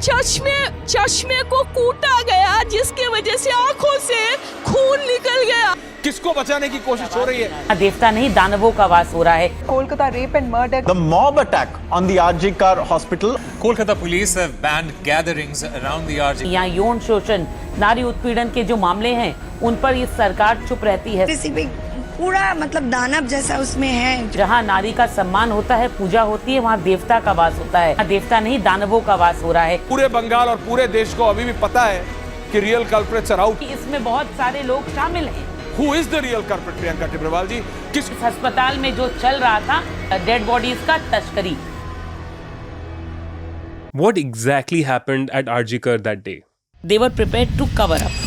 चश्मे को कूटा गया, जिसके वजह से आंखों से खून निकल गया। किसको बचाने की कोशिश हो रही है? देवता नहीं, दानवों का वास हो रहा है। Kolkata rape and murder. The mob attack on the RG Kar hospital. Kolkata police have banned gatherings around the RG. यहाँ यौन शोषण, नारी उत्पीड़न के जो मामले हैं, उन पर ये सरकार चुप रहती है। किसी भी पूरा मतलब दानव जैसा उसमें है। जहाँ नारी का सम्मान होता है, पूजा होती है, वहाँ देवता का वास होता है। यहाँ देवता नहीं, दानवों का वास हो रहा है। पूरे बंगाल और पूरे देश को अभी भी पता है कि रियल कल्प्रिट्स आर आउट। इसमें बहुत सारे लोग शामिल हैं। Who is the real culprit, Priyanka Tibrewal जी? इस अस्पताल में जो चल रहा था डेड बॉडीज का तस्करी। What exactly happened at RG Kar that day? They were prepared to cover up.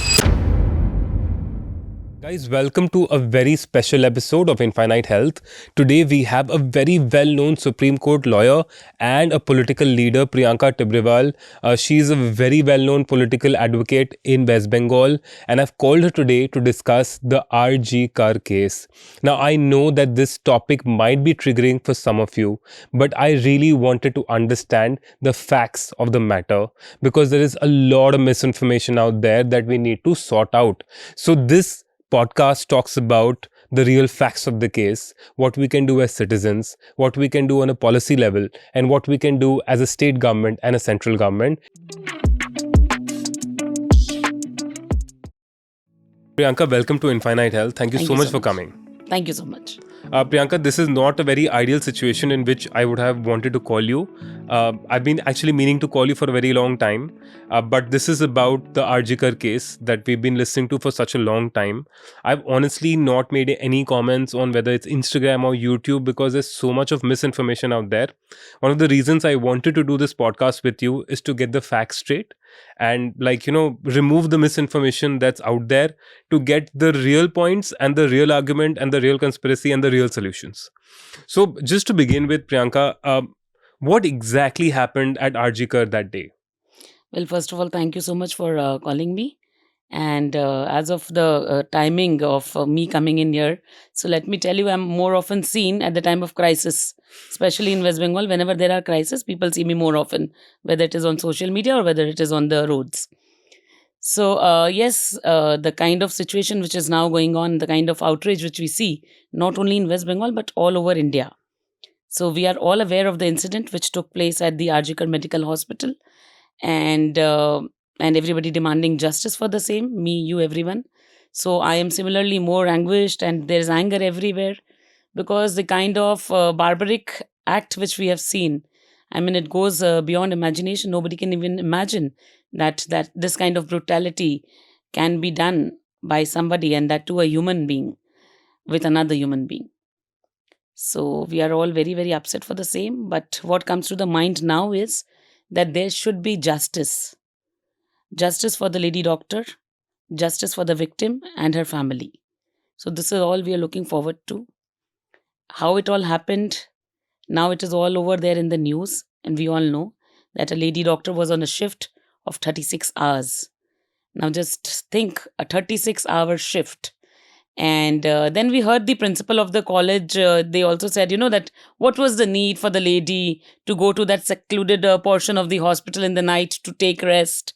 Guys, welcome to a very special episode of Infinite Health. Today we have a very well-known Supreme Court lawyer and a political leader, Priyanka Tibrewal. She is a very well-known political advocate in West Bengal, and I've called her today to discuss the RG Kar case. Now, I know that this topic might be triggering for some of you, but I really wanted to understand the facts of the matter because there is a lot of misinformation out there that we need to sort out. So this podcast talks about the real facts of the case, what we can do as citizens, what we can do on a policy level, and what we can do as a state government and a central government. Priyanka, welcome to Infinite Health. Thank you so much for coming. Thank you so much. Priyanka, this is not a very ideal situation in which I would have wanted to call you. I've been actually meaning to call you for a very long time. But this is about the RG Kar case that we've been listening to for such a long time. I've honestly not made any comments on whether it's Instagram or YouTube because there's so much of misinformation out there. One of the reasons I wanted to do this podcast with you is to get the facts straight and remove the misinformation that's out there to get the real points and the real argument and the real conspiracy and the real solutions. So just to begin with, Priyanka, what exactly happened at RG Kar that day? Well, first of all, thank you so much for calling me. And as of the timing of me coming in here, so let me tell you, I'm more often seen at the time of crisis, especially in West Bengal. Whenever there are crises, people see me more often, whether it is on social media or whether it is on the roads. So yes, the kind of situation which is now going on, the kind of outrage which we see, not only in West Bengal, but all over India. So we are all aware of the incident which took place at the RG Kar Medical Hospital, and everybody demanding justice for the same, me, you, everyone. So I am similarly more anguished, and there is anger everywhere because the kind of barbaric act which we have seen, I mean, it goes beyond imagination. Nobody can even imagine that this kind of brutality can be done by somebody, and that to a human being with another human being. So we are all very, very upset for the same. But what comes to the mind now is that there should be justice. Justice for the lady doctor, justice for the victim and her family. So this is all we are looking forward to. How it all happened, now it is all over there in the news, and we all know that a lady doctor was on a shift of 36 hours. Now just think, a 36-hour shift. And then we heard the principal of the college, they also said, that what was the need for the lady to go to that secluded portion of the hospital in the night to take rest?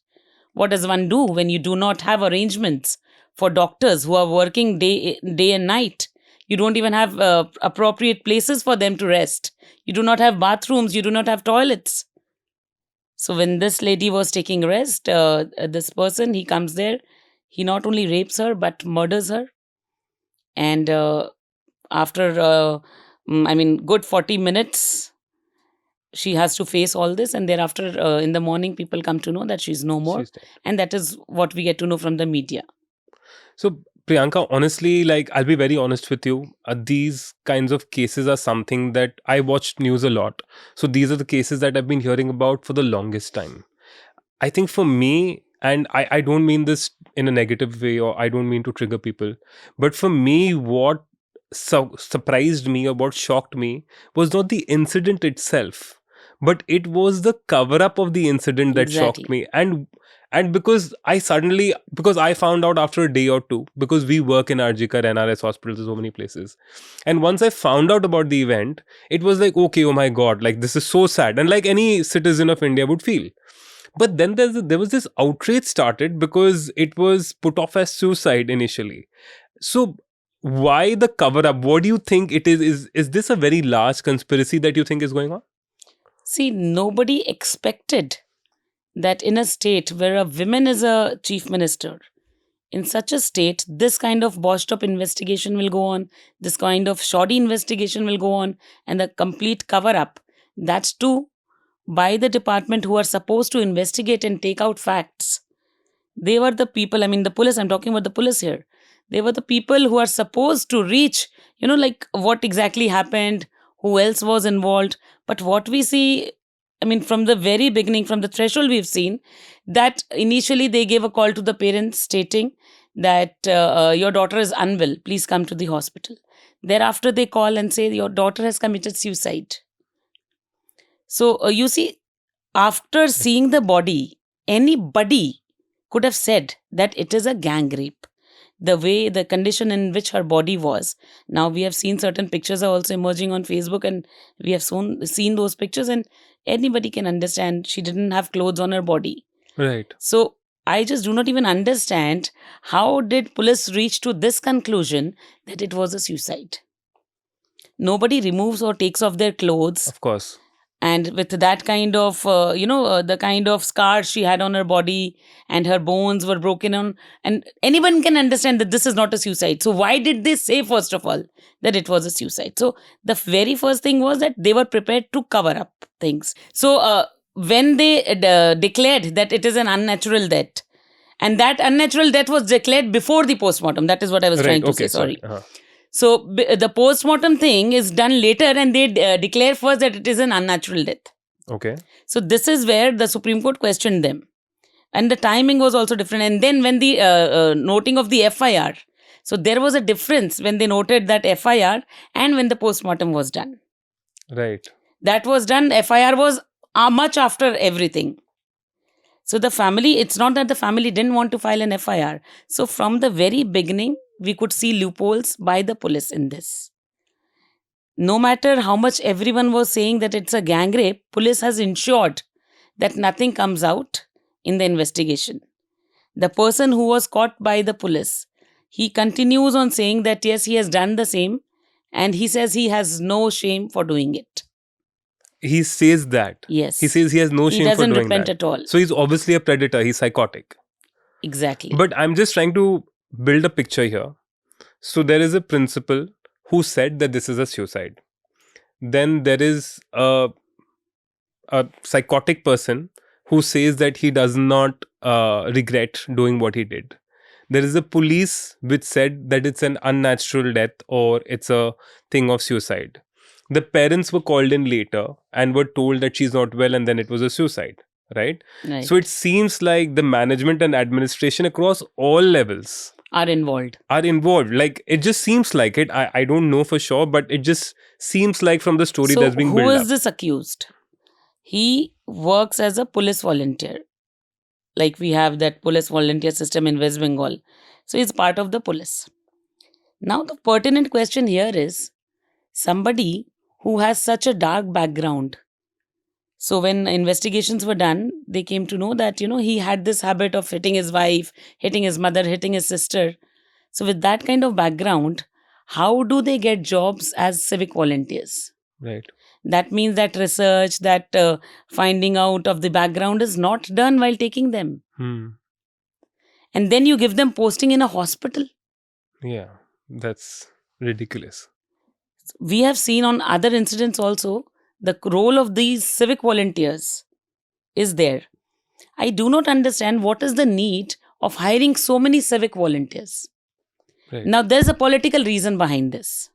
What does one do when you do not have arrangements for doctors who are working day and night? You don't even have appropriate places for them to rest. You do not have bathrooms. You do not have toilets. So when this lady was taking rest, this person, he comes there. He not only rapes her, but murders her. And after, good 40 minutes, she has to face all this. And thereafter, in the morning, people come to know that she's no more. And that is what we get to know from the media. So, Priyanka, honestly, I'll be very honest with you. These kinds of cases are something that I watched news a lot. So these are the cases that I've been hearing about for the longest time. I think for me, and I don't mean this in a negative way, or I don't mean to trigger people, but for me, what surprised me or what shocked me was not the incident itself, but it was the cover-up of the incident that shocked me. And because I found out after a day or two, because we work in RG Kar, NRS hospitals, so many places. And once I found out about the event, it was like, okay, oh my God, this is so sad. And like any citizen of India would feel. But then there was this outrage started because it was put off as suicide initially. So why the cover up? What do you think it is? Is this a very large conspiracy that you think is going on? See, nobody expected that in a state where a woman is a chief minister, in such a state, this kind of botched up investigation will go on, this kind of shoddy investigation will go on, and the complete cover up. That's too by the department who are supposed to investigate and take out facts. They were the people, I mean, the police, I'm talking about the police here. They were the people who are supposed to reach, like what exactly happened, who else was involved. But what we see, I mean, from the very beginning, from the threshold we've seen, that initially they gave a call to the parents stating that your daughter is unwell, please come to the hospital. Thereafter, they call and say your daughter has committed suicide. So you see, after seeing the body, anybody could have said that it is a gang rape. The way, the condition in which her body was. Now we have seen certain pictures are also emerging on Facebook, and we have seen those pictures, and anybody can understand she didn't have clothes on her body. Right. So I just do not even understand how did police reach to this conclusion that it was a suicide. Nobody removes or takes off their clothes. Of course. And with that kind of, the kind of scars she had on her body and her bones were broken on, and anyone can understand that this is not a suicide. So why did they say, first of all, that it was a suicide? So the very first thing was that they were prepared to cover up things. So when they declared that it is an unnatural death, and that unnatural death was declared before the postmortem. That is what I was trying to say. Sorry. So the post-mortem thing is done later, and they declare first that it is an unnatural death. Okay. So this is where the Supreme Court questioned them. And the timing was also different. And then when the noting of the FIR, so there was a difference when they noted that FIR and when the post-mortem was done. Right. That was done, FIR was much after everything. So the family, it's not that the family didn't want to file an FIR. So from the very beginning, we could see loopholes by the police in this. No matter how much everyone was saying that it's a gang rape, police has ensured that nothing comes out in the investigation. The person who was caught by the police, he continues on saying that yes, he has done the same, and he says he has no shame for doing it. He says that. Yes. He says he has no shame for doing that. He doesn't repent at all. So he's obviously a predator. He's psychotic. Exactly. But I'm just trying to build a picture here. So there is a principal who said that this is a suicide. Then there is a psychotic person who says that he does not regret doing what he did. There is a police which said that it's an unnatural death or it's a thing of suicide. The parents were called in later and were told that she's not well, and then it was a suicide, right? So it seems like the management and administration across all levels are involved. Like, it just seems like it. I don't know for sure, but it just seems like from the story that's being built up. Who is this accused? He works as a police volunteer. Like we have that police volunteer system in West Bengal. So he's part of the police. Now the pertinent question here is somebody who has such a dark background. So when investigations were done, they came to know that, he had this habit of hitting his wife, hitting his mother, hitting his sister. So with that kind of background, how do they get jobs as civic volunteers? Right. That means that research, that finding out of the background is not done while taking them. And then you give them posting in a hospital. Yeah, that's ridiculous. We have seen on other incidents also, the role of these civic volunteers is there. I do not understand what is the need of hiring so many civic volunteers. Right. Now, there's a political reason behind this.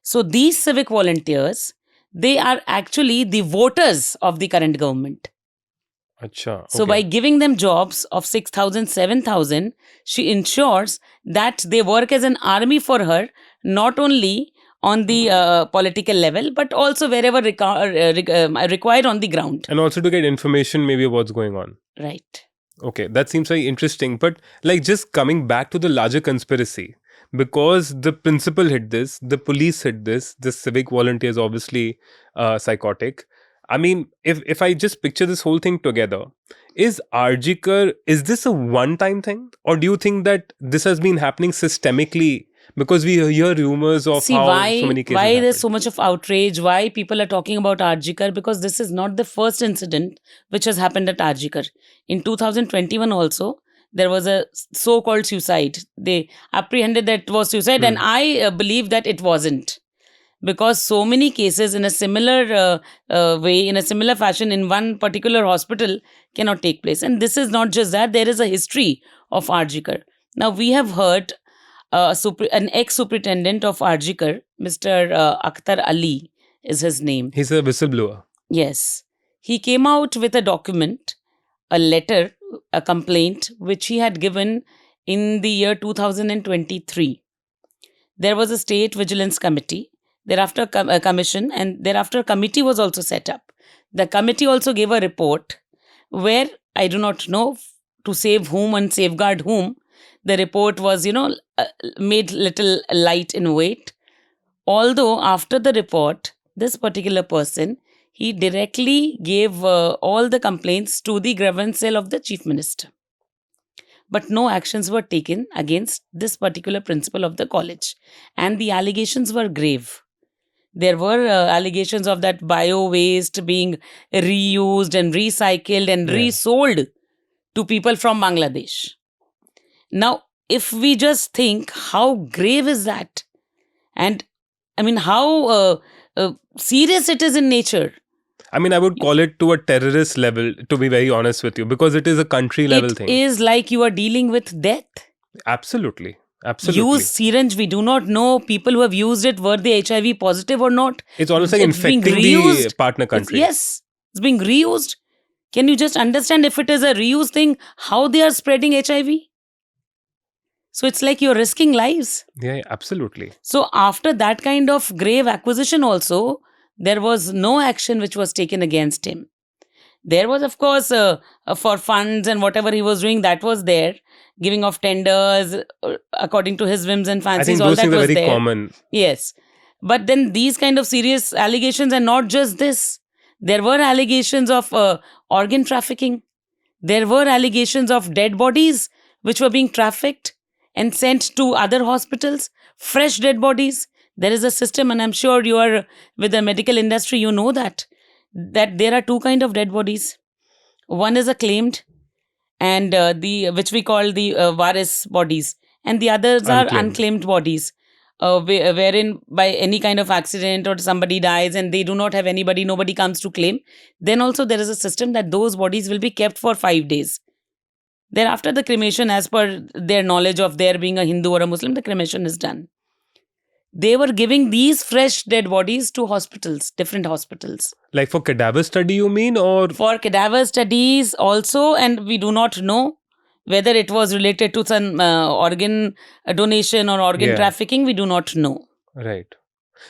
So these civic volunteers, they are actually the voters of the current government. Achha, okay. So by giving them jobs of 6,000, 7,000, she ensures that they work as an army for her, not only on the political level, but also wherever required on the ground. And also to get information maybe of what's going on. Right. Okay, that seems very interesting. But like just coming back to the larger conspiracy, because the principal hit this, the police hit this, the civic volunteers obviously psychotic. I mean, if I just picture this whole thing together, is Arjikar, is this a one-time thing? Or do you think that this has been happening systemically? Because we hear rumors of See, how why so many cases why happen. there's so much of outrage, why people are talking about Arjikar, because this is not the first incident which has happened at Arjikar. In 2021 also, there was a so-called suicide. They apprehended that it was suicide, and I believe that it wasn't. Because so many cases in a similar way, in a similar fashion, in one particular hospital cannot take place. And this is not just that, there is a history of Arjikar. Now, we have heard an ex-superintendent of Arjikar, Mr. Akhtar Ali is his name. He's a whistleblower. Yes. He came out with a document, a letter, a complaint, which he had given in the year 2023. There was a state vigilance committee, thereafter a commission, and thereafter a committee was also set up. The committee also gave a report where, I do not know to save whom and safeguard whom, the report was, made little light in weight. Although after the report, this particular person, he directly gave all the complaints to the grievance cell of the chief minister. But no actions were taken against this particular principal of the college. And the allegations were grave. There were allegations of that bio waste being reused and recycled and resold to people from Bangladesh. Now, if we just think, how grave is that? And I mean, how serious it is in nature. I mean, I would call it to a terrorist level, to be very honest with you, because it is a country level thing. It is like you are dealing with death. Absolutely. Absolutely. Use syringe, we do not know people who have used it, were they HIV positive or not. It's almost like infecting the partner country. Yes, it's being reused. Can you just understand, if it is a reuse thing, how they are spreading HIV? So it's like you're risking lives. Yeah, absolutely. So after that kind of grave acquisition also, there was no action which was taken against him. There was, of course, for funds and whatever he was doing, that was there. Giving of tenders according to his whims and fancies, I think all those that things are was very there. common. Yes. But then these kind of serious allegations, and not just this. There were allegations of organ trafficking. There were allegations of dead bodies which were being trafficked and sent to other hospitals. Fresh dead bodies. There is a system, and I'm sure you are with the medical industry, you know that there are two kind of dead bodies. One is a claimed, and which we call the varis bodies, and the others are unclaimed bodies, wherein by any kind of accident or somebody dies and they do not have anybody, nobody comes to claim. Then also there is a system that those bodies will be kept for 5 days. Thereafter the cremation, as per their knowledge of their being a Hindu or a Muslim, the cremation is done. They were giving these fresh dead bodies to hospitals, different hospitals. Like for cadaver study, you mean? Or for cadaver studies also, and we do not know whether it was related to some organ donation or organ trafficking. We do not know. Right.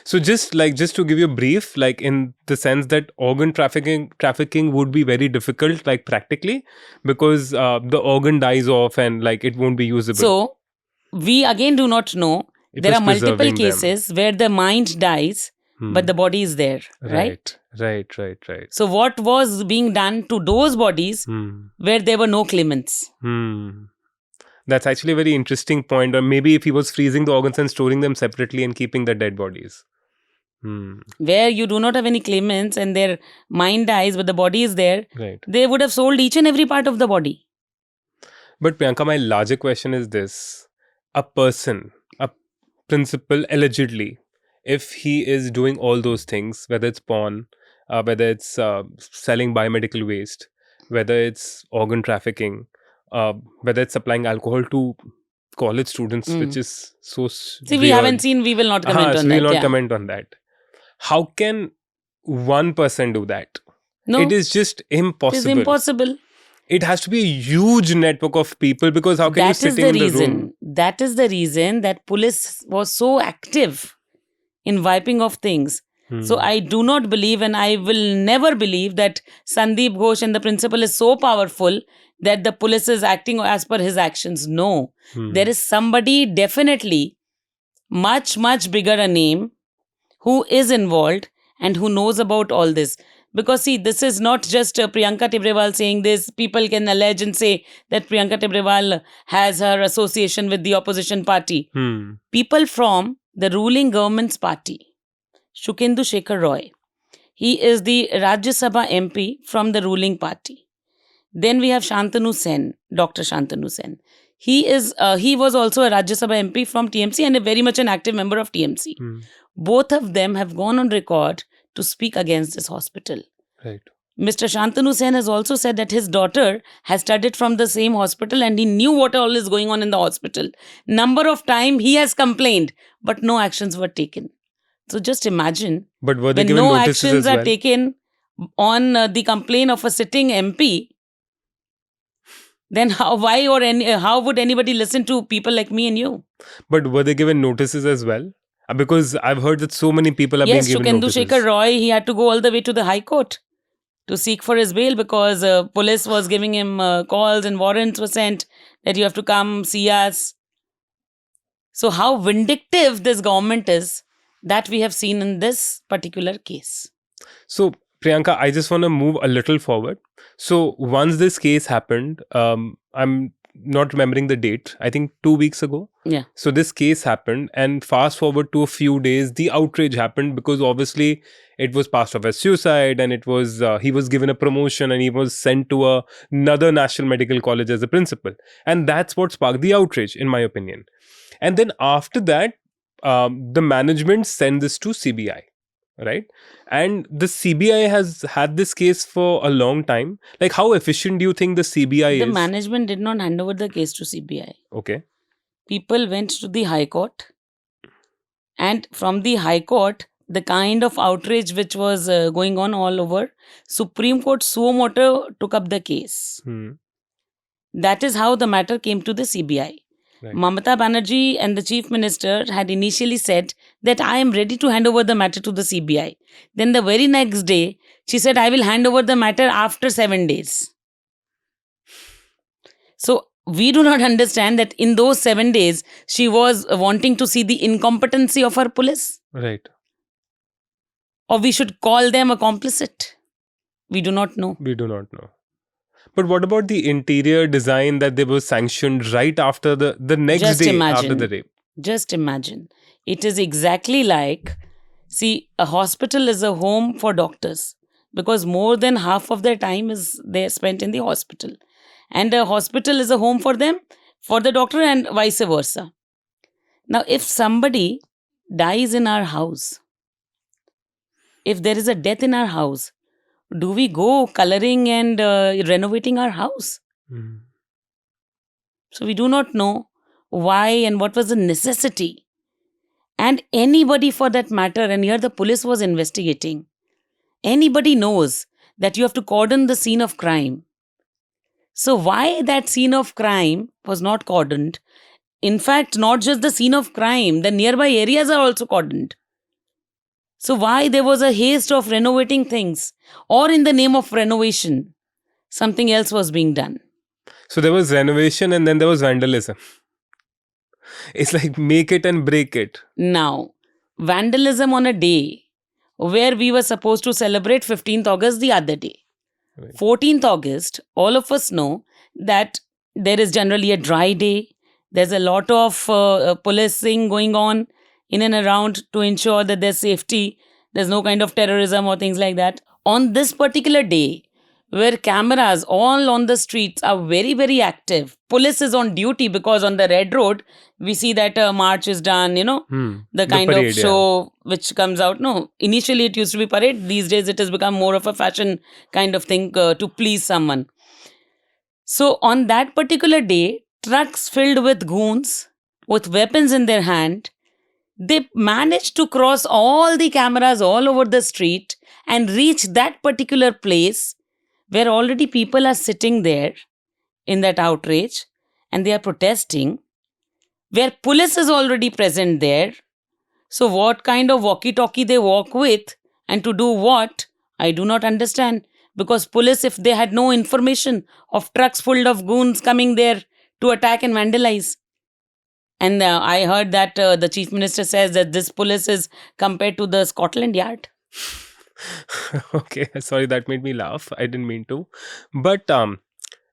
So just to give you a brief, like in the sense that organ trafficking would be very difficult, like practically, because the organ dies off and like it won't be usable. So we again do not know. There are multiple cases where the mind dies, but the body is there, right? Right. So what was being done to those bodies where there were no claimants? That's actually a very interesting point. Or maybe if he was freezing the organs and storing them separately and keeping the dead bodies. Where you do not have any claimants and their mind dies, but the body is there, right? They would have sold each and every part of the body. But Priyanka, my larger question is this. A person, a principal, allegedly, if he is doing all those things, whether it's porn, whether it's selling biomedical waste, whether it's organ trafficking, whether it's supplying alcohol to college students, which is so we haven't seen, we will not comment on that. We will not comment on that. How can one person do that? No. It is just impossible. It is impossible. It has to be a huge network of people, because how can you sit in the room? That is the reason that police was so active in wiping off things. So I do not believe, and I will never believe, that Sandeep Ghosh and the principal is so powerful that the police is acting as per his actions. No. There is somebody definitely much, much bigger a name who is involved and who knows about all this. Because see, this is not just Priyanka Tibrewal saying this. People can allege and say that Priyanka Tibrewal has her association with the opposition party. People from the ruling government's party, Shukendu Shekhar Roy, he is the Rajya Sabha MP from the ruling party. Then we have Shantanu Sen, Dr. Shantanu Sen. He was also a Rajya Sabha MP from TMC and a very much an active member of TMC. Both of them have gone on record to speak against this hospital. Right. Mr. Shantanu Sen has also said that his daughter has studied from the same hospital and he knew what all is going on in the hospital. Number of times he has complained, but no actions were taken. So just imagine, But were they when given no notices actions as are well? taken on the complaint of a sitting MP, then how would anybody listen to people like me and you? But were they given notices as well? Because I've heard that so many people are Yes, being given Shukendu notices. Shekhar Roy, he had to go all the way to the High Court to seek for his bail because police was giving him calls and warrants were sent that you have to come see us. So how vindictive this government is, that we have seen in this particular case. So, Priyanka, I just want to move a little forward. So, once this case happened, I'm not remembering the date, I think 2 weeks ago. Yeah. So, this case happened, and fast forward to a few days, the outrage happened because obviously it was passed off as suicide, and it was he was given a promotion and he was sent to another national medical college as a principal. And that's what sparked the outrage, in my opinion. And then after that, the management sent this to CBI, right? And the CBI has had this case for a long time. Like, how efficient do you think the CBI The is? management did not hand over the case to CBI. Okay. People went to the High Court, and from the High Court, the kind of outrage which was going on all over, Supreme Court suo motu took up the case. That is how the matter came to the CBI. Right. Mamata Banerjee and the Chief Minister had initially said that I am ready to hand over the matter to the CBI. Then the very next day, she said, I will hand over the matter after 7 days. So we do not understand that in those 7 days, she was wanting to see the incompetency of her police. Right. Or we should call them a complicit. We do not know. We do not know. But what about the interior design that they were sanctioned right after the next Just day imagine. after the rape? Just imagine. It is exactly like, see, a hospital is a home for doctors because more than half of their time is they spent in the hospital. And a hospital is a home for them, for the doctor, and vice versa. Now, if somebody dies in our house, if there is a death in our house, do we go coloring and renovating our house? So we do not know why and what was the necessity. And anybody for that matter, and here the police was investigating, anybody knows that you have to cordon the scene of crime. So why that scene of crime was not cordoned? In fact, not just the scene of crime, the nearby areas are also cordoned. So why there was a haste of renovating things, or in the name of renovation, something else was being done? So there was renovation and then there was vandalism. It's like make it and break it. Now, vandalism on a day where we were supposed to celebrate 15th August the other day. Right. 14th August, all of us know that there is generally a dry day. There's a lot of policing going on in and around to ensure that there's safety. There's no kind of terrorism or things like that. On this particular day, where cameras all on the streets are very, very active, police is on duty because on the red road, we see that a march is done, the kind parade, of show which comes out. No, initially it used to be parade. These days it has become more of a fashion kind of thing to please someone. So on that particular day, trucks filled with goons with weapons in their hand, they managed to cross all the cameras all over the street and reach that particular place where already people are sitting there in that outrage and they are protesting, where police is already present there. So what kind of walkie-talkie they walk with and to do what, I do not understand. Because police, if they had no information of trucks full of goons coming there to attack and vandalize. And I heard that the Chief Minister says that this police is compared to the Scotland Yard. Okay, sorry, that made me laugh. I didn't mean to. But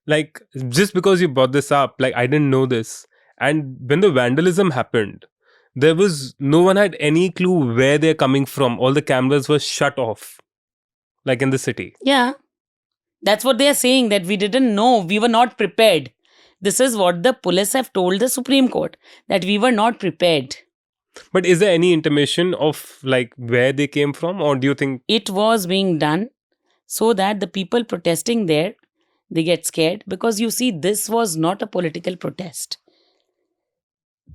like, just because you brought this up, like, I didn't know this. And when the vandalism happened, there was no one had any clue where they're coming from. All the cameras were shut off, like in the city. Yeah. That's what they are saying, that we didn't know. We were not prepared. This is what the police have told the Supreme Court, that we were not prepared. But is there any intimation of like where they came from, or do you think? It was being done so that the people protesting there, they get scared, because you see, this was not a political protest.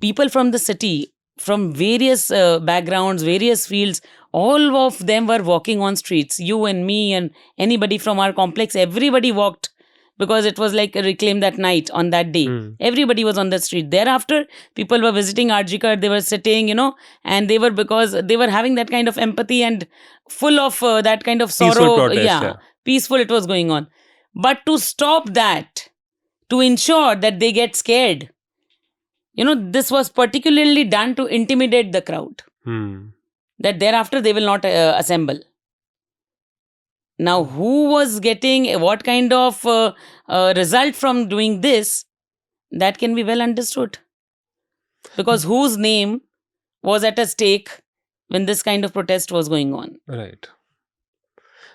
People from the city, from various backgrounds, various fields, all of them were walking on streets. You and me and anybody from our complex, everybody walked, because it was like a Reclaim that night on that day. Everybody was on the street. Thereafter, people were visiting RG Kar, they were sitting, and they were, because they were having that kind of empathy and full of that kind of sorrow. Peaceful protest, yeah. Peaceful it was going on. But to stop that, to ensure that they get scared, this was particularly done to intimidate the crowd. That thereafter they will not assemble. Now, who was getting what kind of result from doing this, that can be well understood. Because whose name was at a stake when this kind of protest was going on? Right.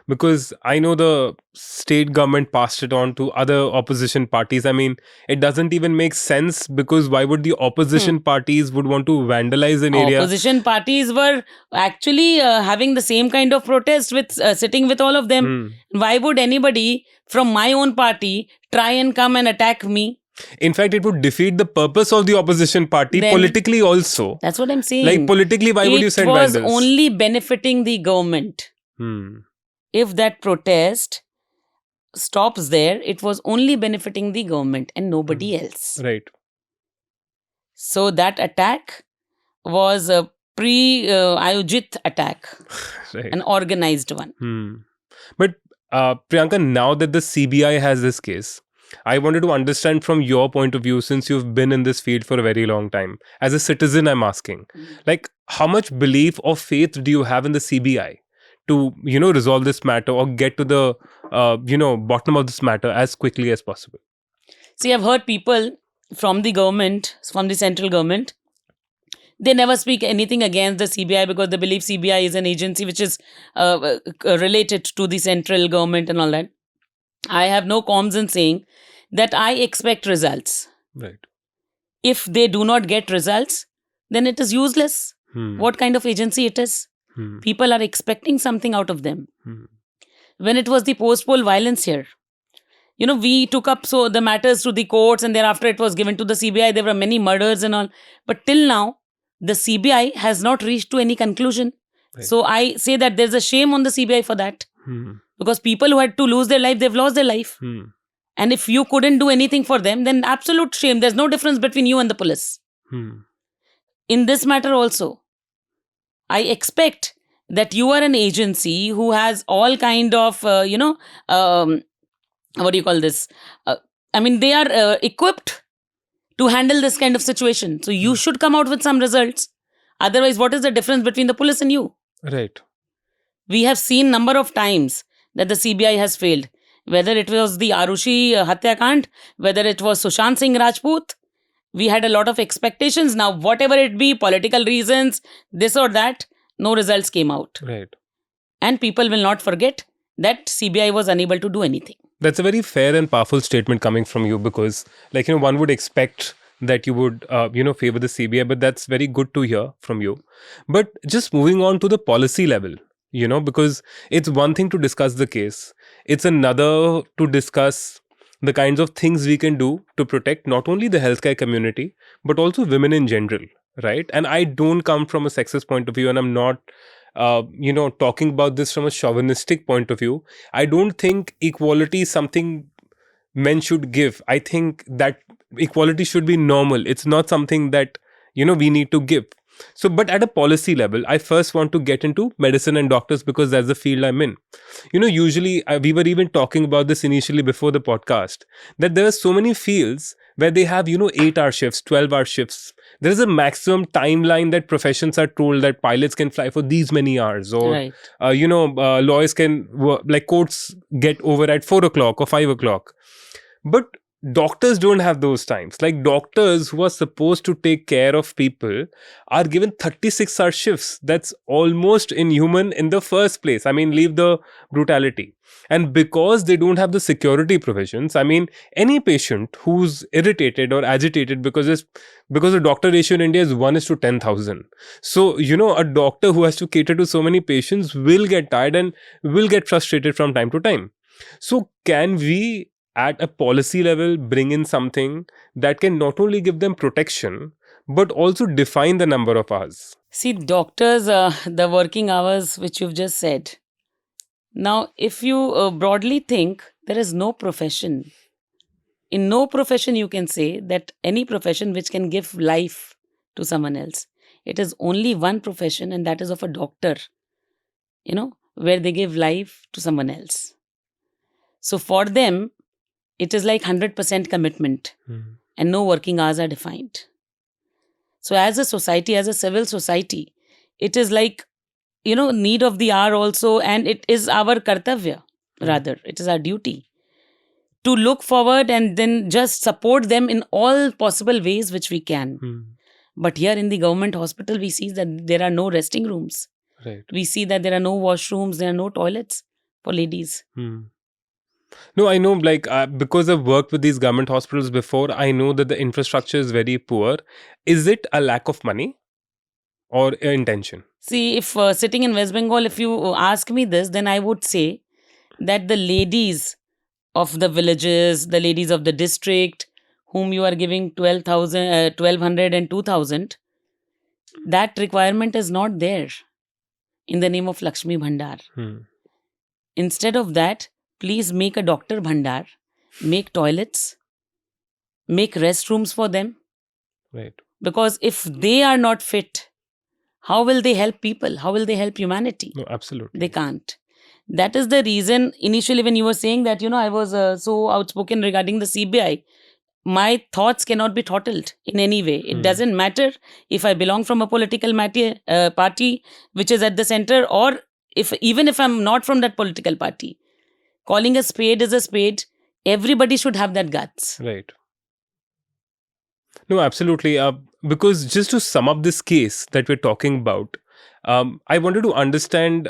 Because I know the state government passed it on to other opposition parties. I mean, it doesn't even make sense, because why would the opposition parties would want to vandalize an area? Opposition parties were actually having the same kind of protest with sitting with all of them. Why would anybody from my own party try and come and attack me? In fact, it would defeat the purpose of the opposition party Then- politically also. That's what I'm saying. Like, politically, why would you send It was vandals? only benefiting the government. If that protest stops there, it was only benefiting the government and nobody else. Right. So that attack was a pre-ayojit attack, Right. an organized one. But Priyanka, now that the CBI has this case, I wanted to understand from your point of view, since you've been in this field for a very long time. As a citizen, I'm asking, like, how much belief or faith do you have in the CBI to, resolve this matter or get to the, bottom of this matter as quickly as possible? See, I've heard people from the government, from the central government, they never speak anything against the CBI because they believe CBI is an agency which is related to the central government and all that. I have no qualms in saying that I expect results. Right. If they do not get results, then it is useless. What kind of agency it is? People are expecting something out of them. When it was the post-poll violence here, we took up the matters to the courts, and thereafter it was given to the CBI. There were many murders and all. But till now, the CBI has not reached to any conclusion. Right. So I say that there's a shame on the CBI for that. Because people who had to lose their life, they've lost their life. And if you couldn't do anything for them, then absolute shame. There's no difference between you and the police. In this matter also, I expect that you are an agency who has all kind of, what do you call this? They are equipped to handle this kind of situation. So you should come out with some results. Otherwise, what is the difference between the police and you? Right. We have seen number of times that the CBI has failed. Whether it was the Arushi Hatyakand, whether it was Sushant Singh Rajput, we had a lot of expectations. Now, whatever it be, political reasons, this or that, no results came out. Right. And people will not forget that CBI was unable to do anything. That's a very fair and powerful statement coming from you, because, one would expect that you would, favor the CBI, but that's very good to hear from you. But just moving on to the policy level, because it's one thing to discuss the case. It's another to discuss the kinds of things we can do to protect not only the healthcare community, but also women in general, right? And I don't come from a sexist point of view, and I'm not, talking about this from a chauvinistic point of view. I don't think equality is something men should give. I think that equality should be normal. It's not something that, we need to give. So, but at a policy level, I first want to get into medicine and doctors, because that's the field I'm in. Usually we were even talking about this initially before the podcast, that there are so many fields where they have, 8-hour shifts, 12-hour shifts. There is a maximum timeline that professions are told that pilots can fly for these many hours, or Right. lawyers can like courts get over at 4 o'clock or 5 o'clock. But doctors don't have those times. Like doctors who are supposed to take care of people are given 36-hour shifts. That's almost inhuman in the first place. I mean, leave the brutality. And because they don't have the security provisions, I mean, any patient who's irritated or agitated because the doctor ratio in India is 1:10,000. So, a doctor who has to cater to so many patients will get tired and will get frustrated from time to time. So, can we at a policy level bring in something that can not only give them protection but also define the number of hours? See, doctors, the working hours which you've just said. Now, if you broadly think, there is no profession. In no profession you can say that any profession which can give life to someone else. It is only one profession, and that is of a doctor, where they give life to someone else. So for them, it is like 100% commitment, and no working hours are defined. So as a society, as a civil society, it is like, need of the hour also, and it is our kartavya, rather. It is our duty to look forward and then just support them in all possible ways which we can. But here in the government hospital, we see that there are no resting rooms. Right. We see that there are no washrooms, there are no toilets for ladies. No, I know, because I've worked with these government hospitals before, I know that the infrastructure is very poor. Is it a lack of money or intention? See, if sitting in West Bengal, if you ask me this, then I would say that the ladies of the villages, the ladies of the district, whom you are giving 1,200 and 2,000, that requirement is not there in the name of Lakshmi Bhandar. Instead of that, please make a doctor bhandar, make toilets, make restrooms for them. Right. Because if they are not fit, how will they help people? How will they help humanity? No, absolutely. They can't. That is the reason, initially when you were saying that, I was so outspoken regarding the CBI, my thoughts cannot be throttled in any way. It doesn't matter if I belong from a political party which is at the center, or even if I'm not from that political party. Calling a spade is a spade. Everybody should have that guts. Right. No, absolutely. Because just to sum up this case that we're talking about, I wanted to understand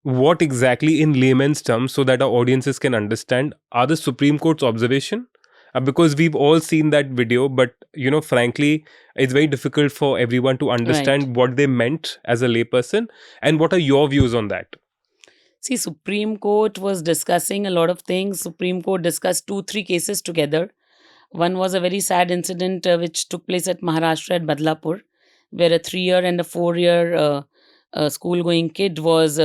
what exactly in layman's terms, so that our audiences can understand, are the Supreme Court's observation. Because we've all seen that video, but frankly, it's very difficult for everyone to understand what they meant as a layperson. And what are your views on that? See, Supreme Court was discussing a lot of things. Supreme Court discussed 2-3 cases together. One was a very sad incident which took place at Maharashtra at Badlapur, where a 3-year and a 4-year school-going kid was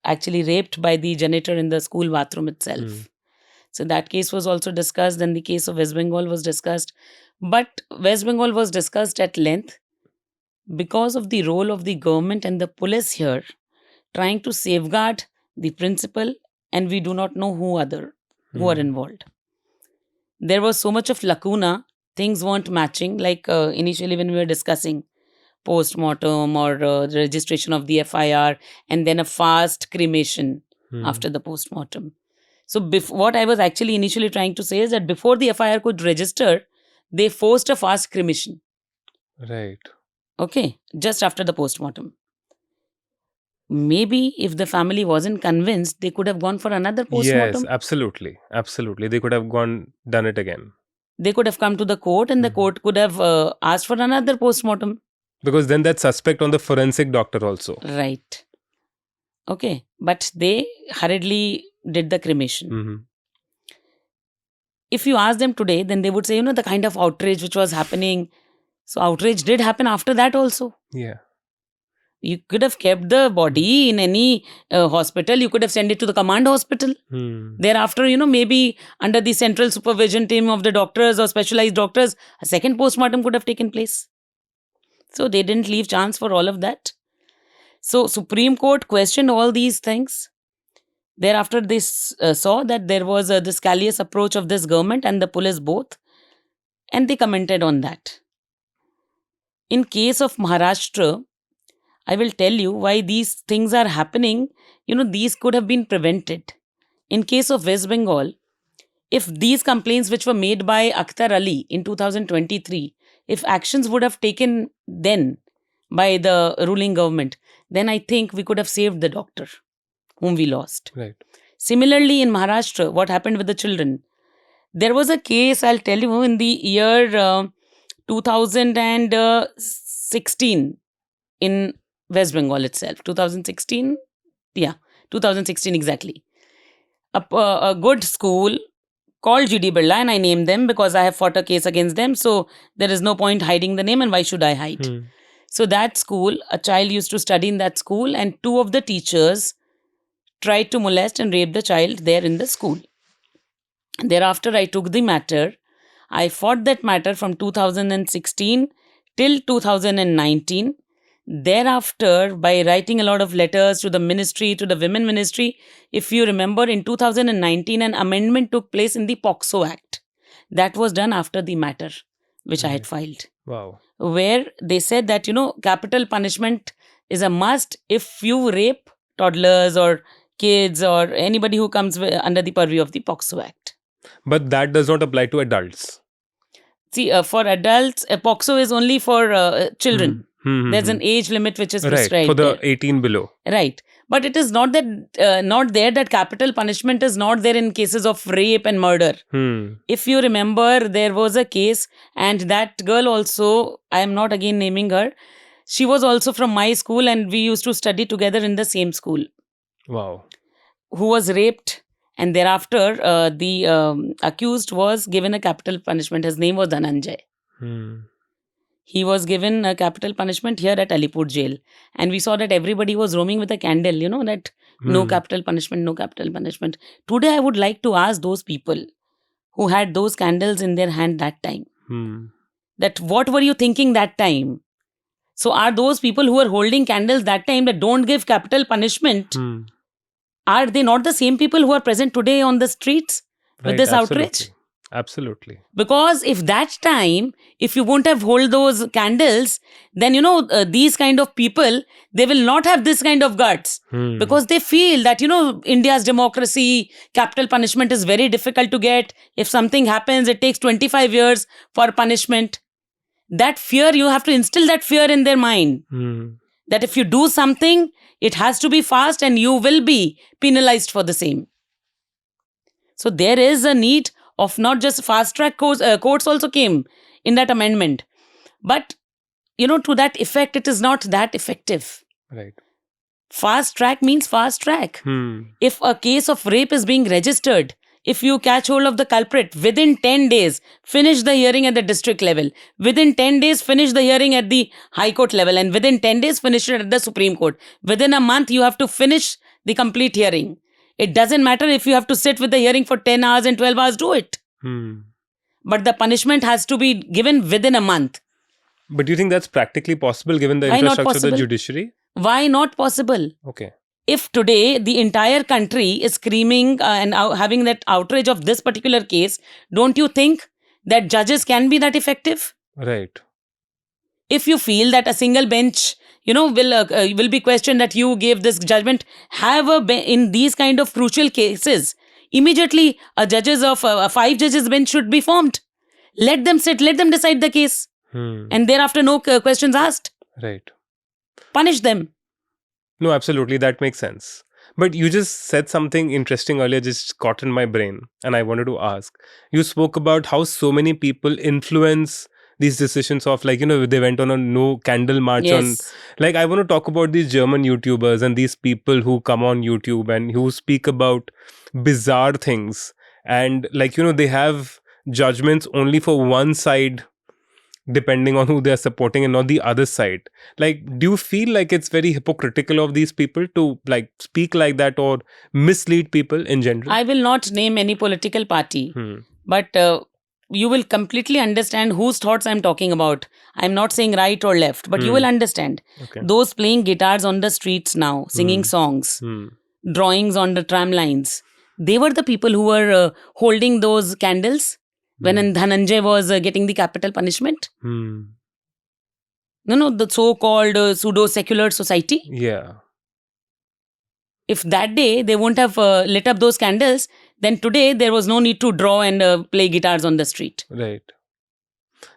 actually raped by the janitor in the school bathroom itself. So that case was also discussed. Then the case of West Bengal was discussed. But West Bengal was discussed at length because of the role of the government and the police here, trying to safeguard the principle, and we do not know who are involved. There was so much of lacuna, things weren't matching, like initially when we were discussing post-mortem or registration of the FIR, and then a fast cremation after the post-mortem. So what I was actually initially trying to say is that before the FIR could register, they forced a fast cremation. Right. Okay, just after the post-mortem. Maybe if the family wasn't convinced, they could have gone for another post-mortem. Yes, absolutely. Absolutely. They could have done it again. They could have come to the court, and the court could have asked for another post-mortem. Because then that's suspect on the forensic doctor also. Right. Okay. But they hurriedly did the cremation. If you ask them today, then they would say, the kind of outrage which was happening. So outrage did happen after that also. Yeah. You could have kept the body in any hospital. You could have sent it to the command hospital. Thereafter, maybe under the central supervision team of the doctors or specialized doctors, a second post-mortem could have taken place. So they didn't leave chance for all of that. So Supreme Court questioned all these things. Thereafter, they saw that there was this callous approach of this government and the police both, and they commented on that. In case of Maharashtra, I will tell you why these things are happening. These could have been prevented. In case of West Bengal, if these complaints which were made by Akhtar Ali in 2023, if actions would have taken then by the ruling government, then I think we could have saved the doctor whom we lost. Right. Similarly, in Maharashtra, what happened with the children? There was a case, I'll tell you, in the year 2016 in West Bengal itself. 2016? Yeah, 2016 exactly. A good school called GD Birla, and I named them because I have fought a case against them. So there is no point hiding the name, and why should I hide? So that school, a child used to study in that school, and two of the teachers tried to molest and rape the child there in the school. Thereafter, I took the matter. I fought that matter from 2016 till 2019. Thereafter, by writing a lot of letters to the ministry, to the women ministry, if you remember, in 2019, an amendment took place in the POXO Act. That was done after the matter which I had filed. Wow. Where they said that, capital punishment is a must if you rape toddlers or kids or anybody who comes under the purview of the POXO Act. But that does not apply to adults. See, for adults, POXO is only for children. There's an age limit which is prescribed. Right, for the there. 18 below. Right. But it is not that not there that capital punishment is not there in cases of rape and murder. If you remember, there was a case, and that girl also, I am not again naming her, she was also from my school, and we used to study together in the same school. Wow. Who was raped, and thereafter the accused was given a capital punishment. His name was Dhananjay. He was given a capital punishment here at Alipur jail. And we saw that everybody was roaming with a candle, that no capital punishment, no capital punishment. Today, I would like to ask those people who had those candles in their hand that time, that what were you thinking that time? So are those people who were holding candles that time that don't give capital punishment, are they not the same people who are present today on the streets with this outrage? Absolutely. Because if that time, if you won't have hold those candles, then, these kind of people, they will not have this kind of guts. Because they feel that, India's democracy, capital punishment is very difficult to get. If something happens, it takes 25 years for punishment. That fear, you have to instill that fear in their mind. That if you do something, it has to be fast and you will be penalized for the same. So there is a need of not just fast track courts also came in that amendment. But, to that effect, it is not that effective. Right. Fast track means fast track. If a case of rape is being registered, if you catch hold of the culprit, within 10 days, finish the hearing at the district level. Within 10 days, finish the hearing at the High Court level. And within 10 days, finish it at the Supreme Court. Within a month, you have to finish the complete hearing. It doesn't matter if you have to sit with the hearing for 10 hours and 12 hours, do it. But the punishment has to be given within a month. But do you think that's practically possible given the infrastructure of the judiciary? Why not possible? Okay. If today the entire country is screaming and having that outrage of this particular case, don't you think that judges can be that effective? Right. If you feel that a single bench, will be questioned that you gave this judgment, in these kind of crucial cases, immediately a 5 judges bench should be formed. Let them sit, let them decide the case. And thereafter no questions asked. Right. Punish them. No, absolutely. That makes sense. But you just said something interesting earlier, just caught in my brain. And I wanted to ask. You spoke about how so many people influence these decisions of they went on a no candle march Yes. on. I want to talk about these German YouTubers and these people who come on YouTube and who speak about bizarre things. And they have judgments only for one side, depending on who they are supporting and not the other side. Do you feel like it's very hypocritical of these people to speak like that or mislead people in general? I will not name any political party, but you will completely understand whose thoughts I'm talking about. I'm not saying right or left, but you will understand. Okay. Those playing guitars on the streets now, singing songs, drawings on the tram lines. They were the people who were holding those candles when Dhananjay was getting the capital punishment. No, the so-called pseudo-secular society. Yeah. If that day they won't have lit up those candles, then today there was no need to draw and play guitars on the street. Right.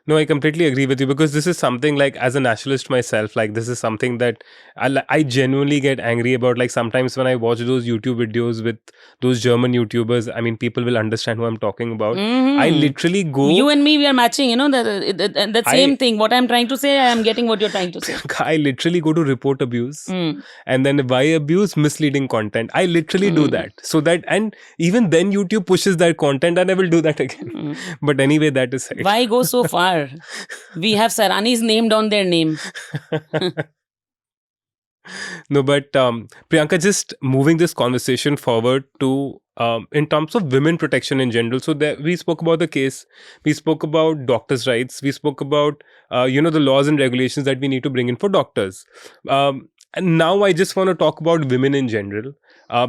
No, I completely agree with you, because this is something, like, as a nationalist myself, like, this is something that I genuinely get angry about. Like, sometimes when I watch those YouTube videos with those German YouTubers, I mean, people will understand who I'm talking about. I literally go... You and me, we are matching, that same thing. What I'm trying to say, I am getting what you're trying to say. I literally go to report abuse. And then why abuse? Misleading content. I literally do that. So that, and even then YouTube pushes that content and I will do that again. But anyway, that is it. Why go so far? We have Saranis named on their name. No, but Priyanka, just moving this conversation forward to in terms of women protection in general. So there, we spoke about the case, we spoke about doctors' rights, we spoke about the laws and regulations that we need to bring in for doctors. And now I just want to talk about women in general.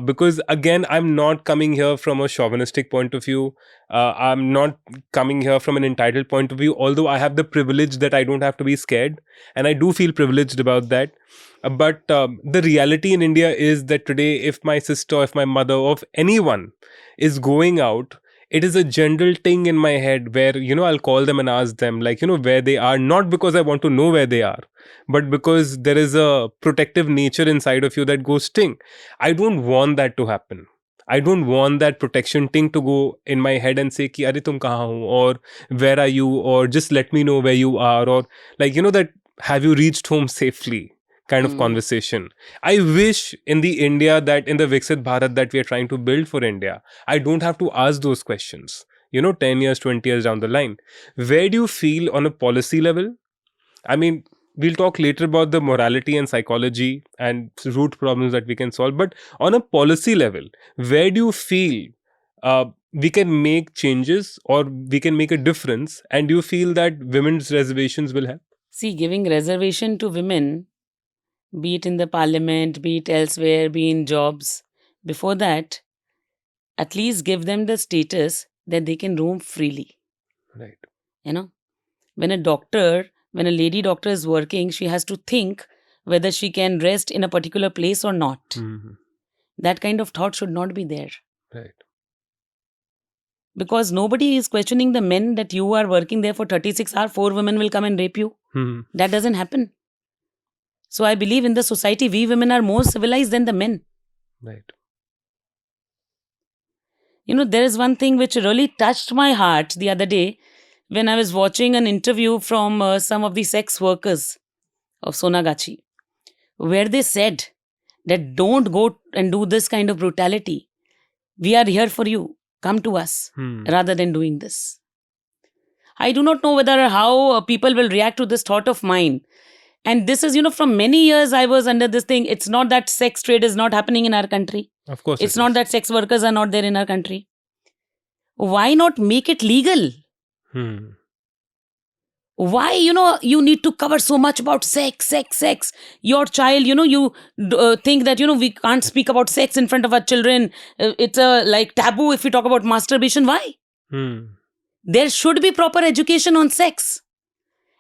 Because again, I'm not coming here from a chauvinistic point of view. I'm not coming here from an entitled point of view, although I have the privilege that I don't have to be scared. And I do feel privileged about that. But the reality in India is that today, if my sister, if my mother, or if anyone is going out, it is a general thing in my head where, I'll call them and ask them, like, where they are, not because I want to know where they are, but because there is a protective nature inside of you that goes sting. I don't want that to happen. I don't want that protection thing to go in my head and say, ki, Are tum kahan ho? Or where are you? Or just let me know where you are. Or like, that have you reached home safely kind of conversation. I wish in the India that in the Viksit Bharat that we are trying to build for India, I don't have to ask those questions, 10 years, 20 years down the line. Where do you feel on a policy level? I mean, we'll talk later about the morality and psychology and root problems that we can solve. But on a policy level, where do you feel we can make changes or we can make a difference? And do you feel that women's reservations will help? See, giving reservation to women, be it in the parliament, be it elsewhere, be in jobs, before that, at least give them the status that they can roam freely. Right. When a lady doctor is working, she has to think whether she can rest in a particular place or not. Mm-hmm. That kind of thought should not be there. Right. Because nobody is questioning the men that you are working there for 36 hours, 4 women will come and rape you. Mm-hmm. That doesn't happen. So I believe in the society, we women are more civilized than the men. Right. There is one thing which really touched my heart the other day when I was watching an interview from some of the sex workers of Sonagachi, where they said that don't go and do this kind of brutality. We are here for you. Come to us rather than doing this. I do not know how people will react to this thought of mine. And this is, from many years I was under this thing. It's not that sex trade is not happening in our country. Of course. It's not that sex workers are not there in our country. Why not make it legal? Why, you need to cover so much about sex. Your child, you think that, we can't speak about sex in front of our children. It's a taboo if we talk about masturbation. Why? There should be proper education on sex.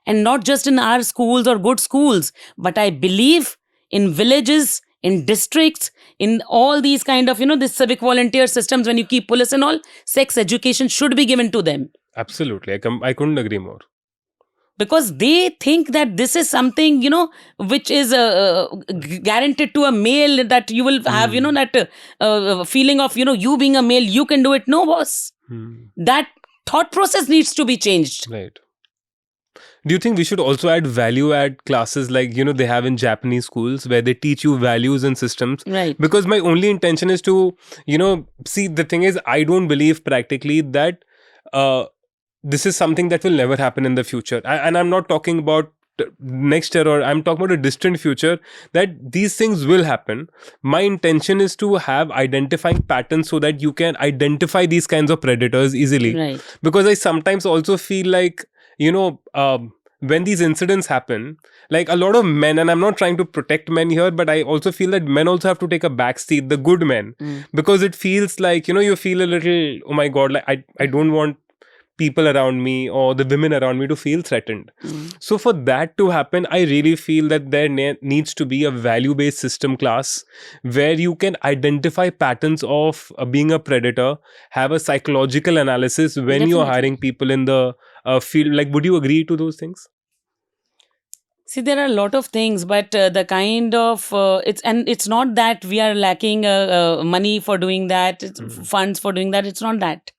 And not just in our schools or good schools, but I believe in villages, in districts, in all these kind of, this civic volunteer systems, when you keep police and all, sex education should be given to them. Absolutely. I couldn't agree more. Because they think that this is something, which is guaranteed to a male, that you will have, that feeling of, you being a male, you can do it. No, boss. That thought process needs to be changed. Right. Do you think we should also add value add classes like, they have in Japanese schools where they teach you values and systems? Right. Because my only intention is to, see, the thing is, I don't believe practically that this is something that will never happen in the future. And I'm not talking about next year, or I'm talking about a distant future, that these things will happen. My intention is to have identifying patterns so that you can identify these kinds of predators easily. Right. Because I sometimes also feel like, when these incidents happen, like a lot of men, and I'm not trying to protect men here, but I also feel that men also have to take a back seat, the good men, because it feels like, you feel a little, oh my God, like I don't want people around me or the women around me to feel threatened. So for that to happen, I really feel that there needs to be a value-based system class where you can identify patterns of being a predator, have a psychological analysis when you're hiring people in the field. Like, would you agree to those things? See, there are a lot of things, but the kind of it's not that we are lacking money for doing that, funds for doing that. It's not that.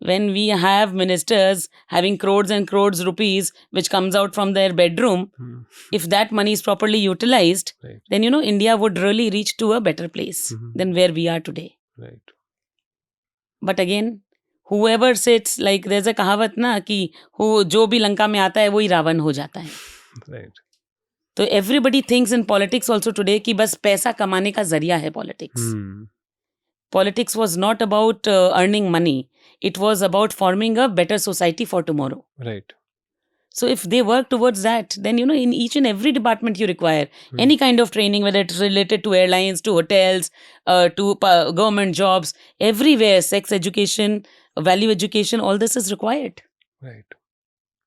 When we have ministers having crores and crores rupees which comes out from their bedroom, if that money is properly utilized, then India would really reach to a better place than where we are today. Right. But again, whoever sits, like there's a kahavat na कि जो भी लंका में आता है वो ही रावण हो जाता है. Right. So everybody thinks in politics also today कि बस पैसा कमाने का जरिया है politics. Politics was not about earning money. It was about forming a better society for tomorrow. Right. So if they work towards that, then, in each and every department you require any kind of training, whether it's related to airlines, to hotels, to government jobs, everywhere, sex education, value education, all this is required. Right.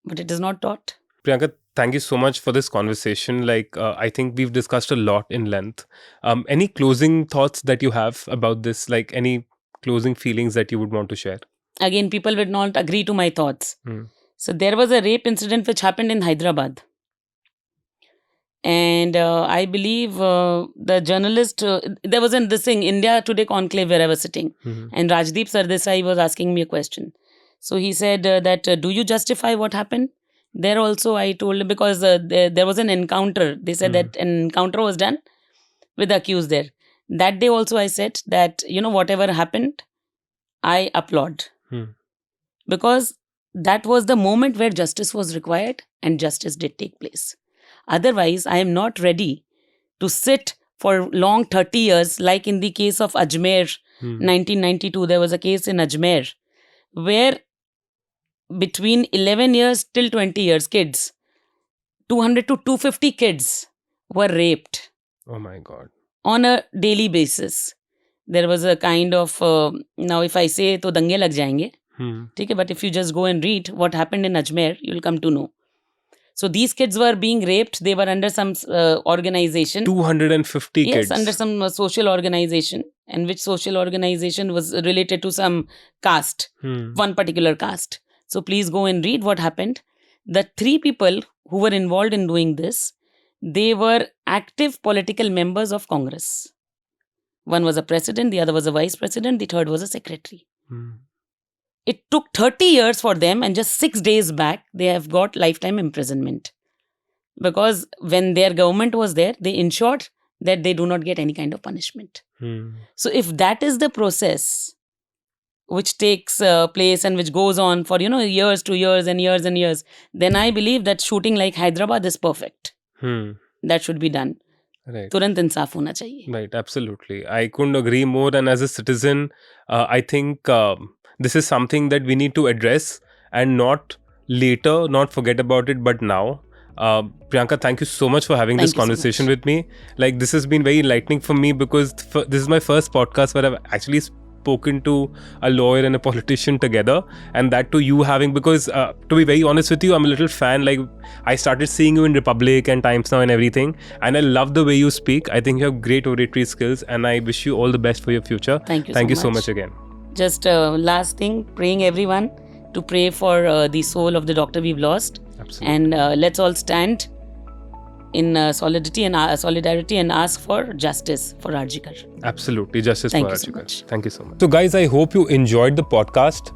But it is not taught. Priyanka, thank you so much for this conversation. I think we've discussed a lot in length. Any closing thoughts that you have about this? Like any closing feelings that you would want to share? Again, people would not agree to my thoughts. So there was a rape incident which happened in Hyderabad. And I believe the journalist, there was this thing, India Today conclave where I was sitting. And Rajdeep Sardesai was asking me a question. So he said that, do you justify what happened? There also I told him, because there was an encounter. They said that an encounter was done with the accused there. That day also I said that, whatever happened, I applaud. Because that was the moment where justice was required and justice did take place. Otherwise, I am not ready to sit for long 30 years, like in the case of Ajmer, 1992. There was a case in Ajmer where between 11 years till 20 years, kids, 200 to 250 kids were raped. Oh my God. On a daily basis. There was a kind of, now if I say, to dange lag jayenge. Okay, but if you just go and read what happened in Ajmer, you'll come to know. So these kids were being raped. They were under some organization. 250 kids. Yes, under some social organization. And which social organization was related to some caste. One particular caste. So please go and read what happened. The 3 people who were involved in doing this, they were active political members of Congress. One was a president, the other was a vice president, the third was a secretary. It took 30 years for them, and just 6 days back, they have got lifetime imprisonment. Because when their government was there, they ensured that they do not get any kind of punishment. So if that is the process which takes place and which goes on for, years to years and years and years, then I believe that shooting like Hyderabad is perfect. That should be done. Right. तुरंत इंसाफ होना चाहिए. Right, absolutely. I couldn't agree more. And as a citizen, I think this is something that we need to address and not later, not forget about it, but now. Priyanka, thank you so much for having this conversation with me. Like, this has been very enlightening for me, because this is my first podcast where I've actually spoken to a lawyer and a politician together, and that to you having, because to be very honest with you, I'm a little fan. Like, I started seeing you in Republic and Times Now and everything, and I love the way you speak. I think you have great oratory skills, and I wish you all the best for your future. Thank you so much again. Just last thing, praying everyone to pray for the soul of the doctor we've lost. Absolutely. And let's all stand in solidarity and ask for justice for RG Kar. Absolutely, justice Thank for you RG so Kar. much. Thank you so much. So guys, I hope you enjoyed the podcast.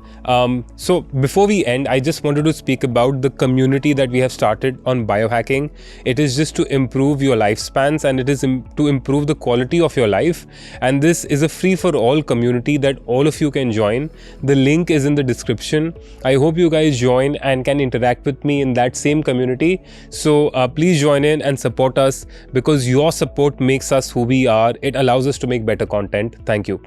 So before we end, I just wanted to speak about the community that we have started on biohacking. It is just to improve your lifespans, and it is to improve the quality of your life. And this is a free for all community that all of you can join. The link is in the description. I hope you guys join and can interact with me in that same community. So please join in and support us, because your support makes us who we are. It allows us to make better content. Thank you.